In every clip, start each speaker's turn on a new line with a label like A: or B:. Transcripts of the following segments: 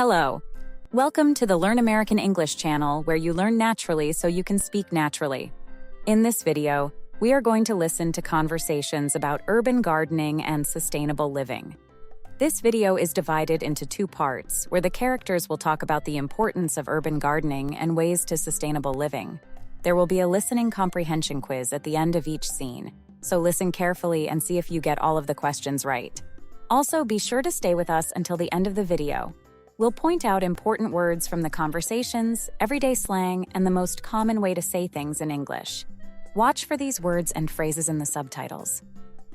A: Hello. Welcome to the Learn American English channel, where you learn naturally so you can speak naturally. In this video, we are going to listen to conversations about urban gardening and sustainable living. This video is divided into two parts, where the characters will talk about the importance of urban gardening and ways to sustainable living. There will be a listening comprehension quiz at the end of each scene, so listen carefully and see if you get all of the questions right. Also, be sure to stay with us until the end of the video. We'll point out important words from the conversations, everyday slang, and the most common way to say things in English. Watch for these words and phrases in the subtitles.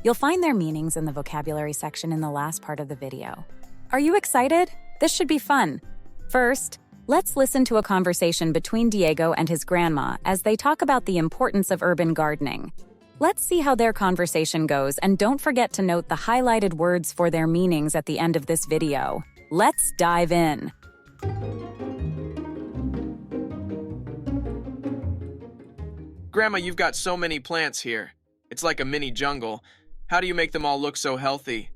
A: You'll find their meanings in the vocabulary section in the last part of the video. Are you excited? This should be fun. First, let's listen to a conversation between Diego and his grandma as they talk about the importance of urban gardening. Let's see how their conversation goes, and don't forget to note the highlighted words for their meanings at the end of this video. Let's dive in.
B: Grandma, you've got so many plants here. It's like a mini jungle. How do you make them all look so healthy?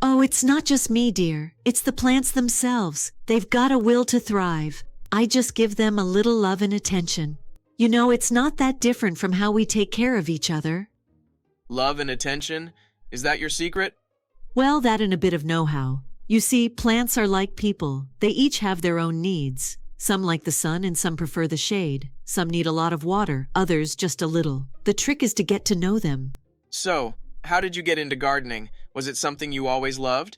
C: Oh, it's not just me, dear. It's the plants themselves. They've got a will to thrive. I just give them a little love and attention. You know, it's not that different from how we take care of each other.
B: Love and attention? Is that your secret?
C: Well, that and a bit of know-how. You see, plants are like people. They each have their own needs. Some like the sun and some prefer the shade. Some need a lot of water, others just a little. The trick is to get to know them.
B: So, how did you get into gardening? Was it something you always loved?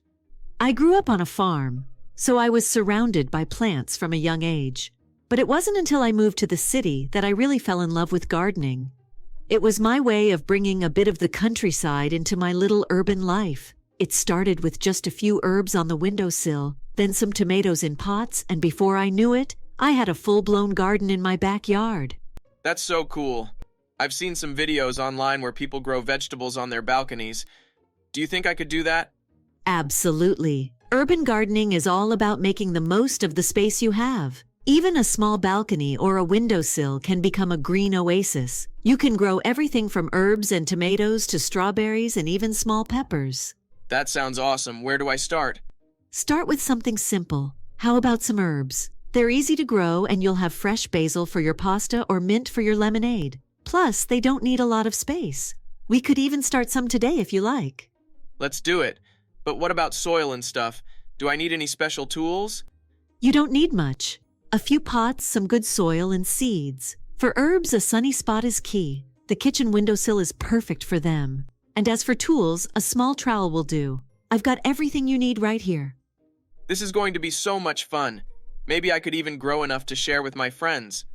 C: I grew up on a farm, so I was surrounded by plants from a young age. But it wasn't until I moved to the city that I really fell in love with gardening. It was my way of bringing a bit of the countryside into my little urban life. It started with just a few herbs on the windowsill, then some tomatoes in pots, and before I knew it, I had a full-blown garden in my backyard.
B: That's so cool. I've seen some videos online where people grow vegetables on their balconies. Do you think I could do that?
C: Absolutely. Urban gardening is all about making the most of the space you have. Even a small balcony or a windowsill can become a green oasis. You can grow everything from herbs and tomatoes to strawberries and even small peppers.
B: That sounds awesome. Where do I start?
C: Start with something simple. How about some herbs? They're easy to grow, and you'll have fresh basil for your pasta or mint for your lemonade. Plus, they don't need a lot of space. We could even start some today if you like.
B: Let's do it. But what about soil and stuff? Do I need any special tools?
C: You don't need much. A few pots, some good soil, and seeds. For herbs, a sunny spot is key. The kitchen windowsill is perfect for them. And as for tools, a small trowel will do. I've got everything you need right here.
B: This is going to be so much fun. Maybe I could even grow enough to share with my friends.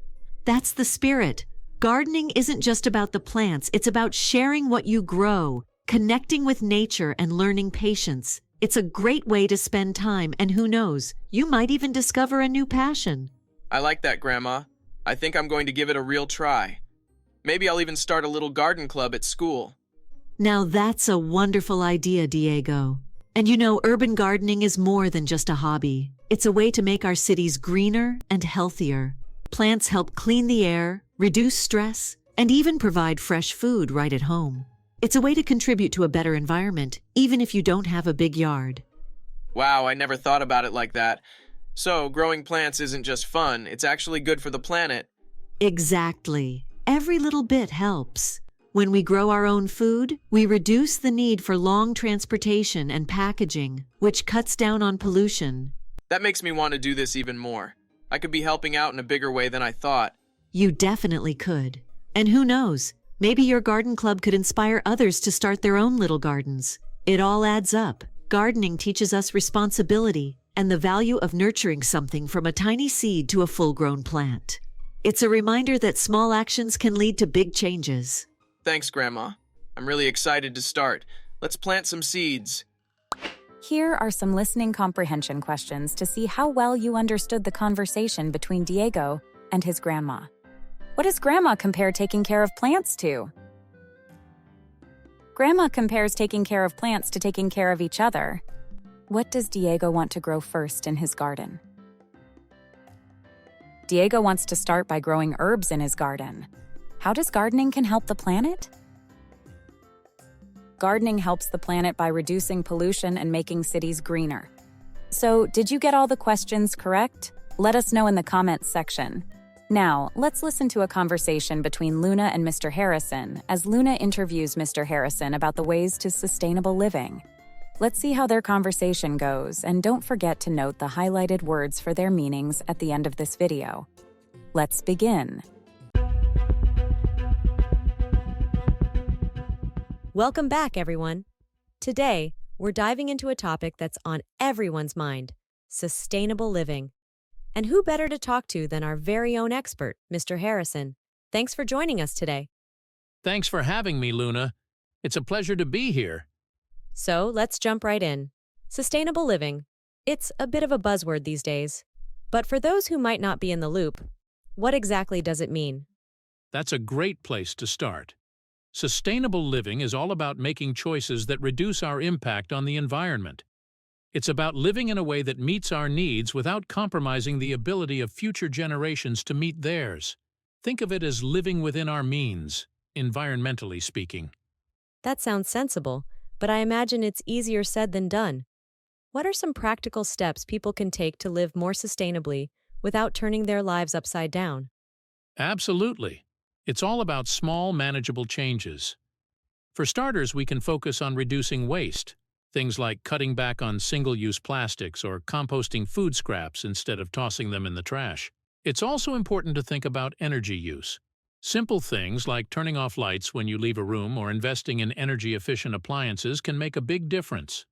C: That's the spirit. Gardening isn't just about the plants, it's about sharing what you grow, connecting with nature, and learning patience. It's a great way to spend time, and who knows, you might even discover a new passion.
B: I like that, Grandma. I think I'm going to give it a real try. Maybe I'll even start a little garden club at school.
C: Now that's a wonderful idea, Diego. And you know, urban gardening is more than just a hobby. It's a way to make our cities greener and healthier. Plants help clean the air, reduce stress, and even provide fresh food right at home. It's a way to contribute to a better environment, even if you don't have a big yard.
B: Wow, I never thought about it like that. So, growing plants isn't just fun, it's actually good for the planet.
C: Exactly. Every little bit helps. When we grow our own food, we reduce the need for long transportation and packaging, which cuts down on pollution.
B: That makes me want to do this even more. I could be helping out in a bigger way than I thought.
C: You definitely could. And who knows, maybe your garden club could inspire others to start their own little gardens. It all adds up. Gardening teaches us responsibility and the value of nurturing something from a tiny seed to a full-grown plant. It's a reminder that small actions can lead to big changes.
B: Thanks, Grandma. I'm really excited to start. Let's plant some seeds.
A: Here are some listening comprehension questions to see how well you understood the conversation between Diego and his grandma. What does Grandma compare taking care of plants to? Grandma compares taking care of plants to taking care of each other. What does Diego want to grow first in his garden? Diego wants to start by growing herbs in his garden. How does gardening can help the planet? Gardening helps the planet by reducing pollution and making cities greener. So, did you get all the questions correct? Let us know in the comments section. Now, let's listen to a conversation between Luna and Mr. Harrison as Luna interviews Mr. Harrison about the ways to sustainable living. Let's see how their conversation goes, and don't forget to note the highlighted words for their meanings at the end of this video. Let's begin.
D: Welcome back, everyone. Today, we're diving into a topic that's on everyone's mind: sustainable living. And who better to talk to than our very own expert, Mr. Harrison? Thanks for joining us today.
E: Thanks for having me, Luna. It's a pleasure to be here.
D: So, let's jump right in. Sustainable living. It's a bit of a buzzword these days. But for those who might not be in the loop, what exactly does it mean?
E: That's a great place to start. Sustainable living is all about making choices that reduce our impact on the environment. It's about living in a way that meets our needs without compromising the ability of future generations to meet theirs. Think of it as living within our means, environmentally speaking.
D: That sounds sensible, but I imagine it's easier said than done. What are some practical steps people can take to live more sustainably without turning their lives upside down?
E: Absolutely. It's all about small, manageable changes. For starters, we can focus on reducing waste. Things like cutting back on single-use plastics or composting food scraps instead of tossing them in the trash. It's also important to think about energy use. Simple things like turning off lights when you leave a room or investing in energy-efficient appliances can make a big difference.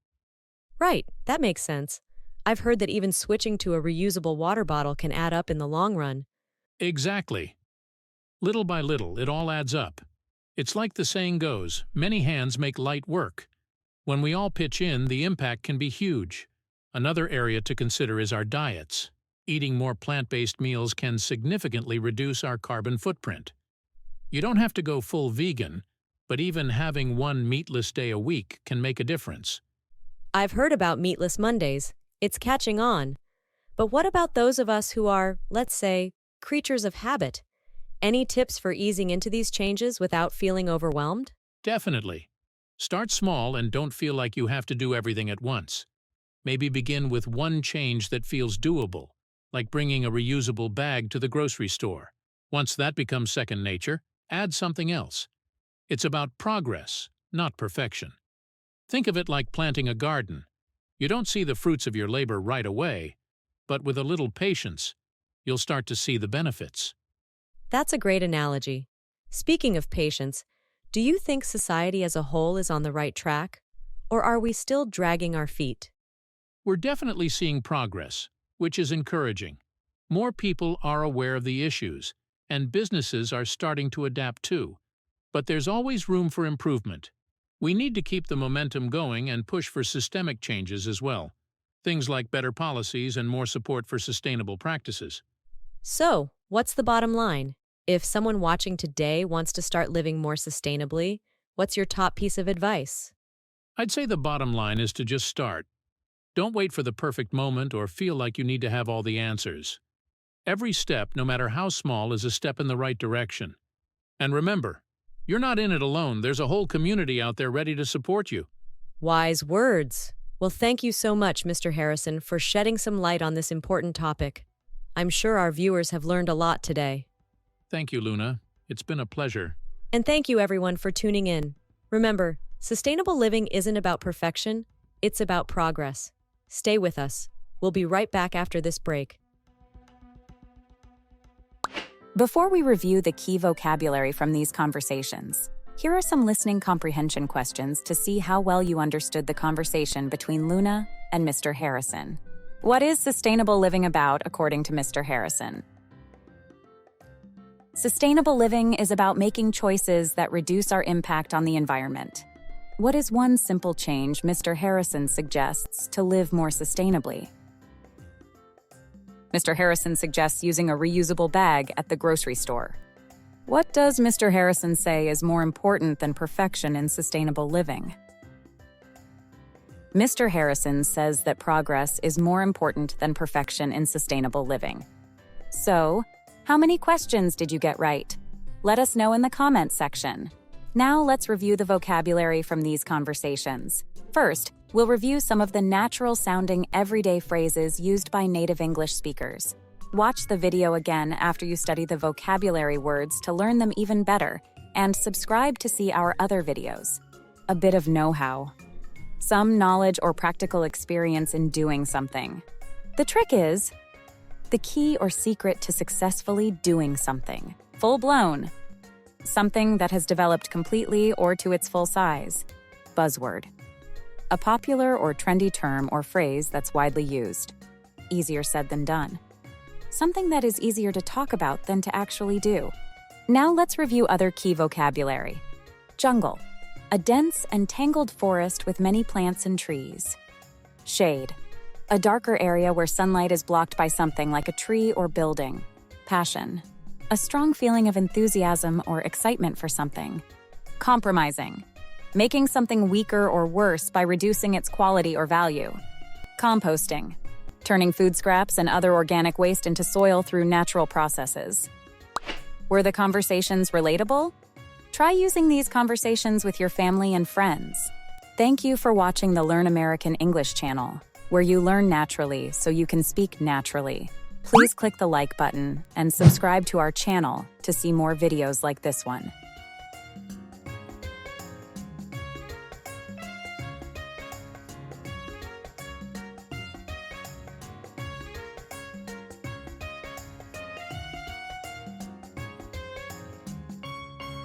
D: Right, that makes sense. I've heard that even switching to a reusable water bottle can add up in the long run.
E: Exactly. Little by little, it all adds up. It's like the saying goes, many hands make light work. When we all pitch in, the impact can be huge. Another area to consider is our diets. Eating more plant-based meals can significantly reduce our carbon footprint. You don't have to go full vegan, but even having one meatless day a week can make a difference.
D: I've heard about meatless Mondays. It's catching on. But what about those of us who are, let's say, creatures of habit? Any tips for easing into these changes without feeling overwhelmed?
E: Definitely. Start small and don't feel like you have to do everything at once. Maybe begin with one change that feels doable, like bringing a reusable bag to the grocery store. Once that becomes second nature, add something else. It's about progress, not perfection. Think of it like planting a garden. You don't see the fruits of your labor right away, but with a little patience, you'll start to see the benefits.
D: That's a great analogy. Speaking of patience, do you think society as a whole is on the right track? Or are we still dragging our feet?
E: We're definitely seeing progress, which is encouraging. More people are aware of the issues, and businesses are starting to adapt too. But there's always room for improvement. We need to keep the momentum going and push for systemic changes as well. Things like better policies and more support for sustainable practices.
D: So, what's the bottom line? If someone watching today wants to start living more sustainably, what's your top piece of advice?
E: I'd say the bottom line is to just start. Don't wait for the perfect moment or feel like you need to have all the answers. Every step, no matter how small, is a step in the right direction. And remember, you're not in it alone. There's a whole community out there ready to support you.
D: Wise words. Well, thank you so much, Mr. Harrison, for shedding some light on this important topic. I'm sure our viewers have learned a lot today.
E: Thank you, Luna. It's been a pleasure.
D: And thank you, everyone, for tuning in. Remember, sustainable living isn't about perfection, it's about progress. Stay with us. We'll be right back after this break.
A: Before we review the key vocabulary from these conversations, here are some listening comprehension questions to see how well you understood the conversation between Luna and Mr. Harrison. What is sustainable living about, according to Mr. Harrison? Sustainable living is about making choices that reduce our impact on the environment. What is one simple change Mr. Harrison suggests to live more sustainably? Mr. Harrison suggests using a reusable bag at the grocery store. What does Mr. Harrison say is more important than perfection in sustainable living? Mr. Harrison says that progress is more important than perfection in sustainable living. So, how many questions did you get right? Let us know in the comments section. Now let's review the vocabulary from these conversations. First, we'll review some of the natural-sounding everyday phrases used by native English speakers. Watch the video again after you study the vocabulary words to learn them even better, and subscribe to see our other videos. A bit of know-how. Some knowledge or practical experience in doing something. The trick is the key or secret to successfully doing something. Full-blown. Something that has developed completely or to its full size. Buzzword. A popular or trendy term or phrase that's widely used. Easier said than done. Something that is easier to talk about than to actually do. Now let's review other key vocabulary. Jungle. A dense and tangled forest with many plants and trees. Shade. A darker area where sunlight is blocked by something like a tree or building. Passion. A strong feeling of enthusiasm or excitement for something. Compromising. Making something weaker or worse by reducing its quality or value. Composting. Turning food scraps and other organic waste into soil through natural processes. Were the conversations relatable? Try using these conversations with your family and friends. Thank you for watching the Learn American English channel, where you learn naturally so you can speak naturally. Please click the like button and subscribe to our channel to see more videos like this one.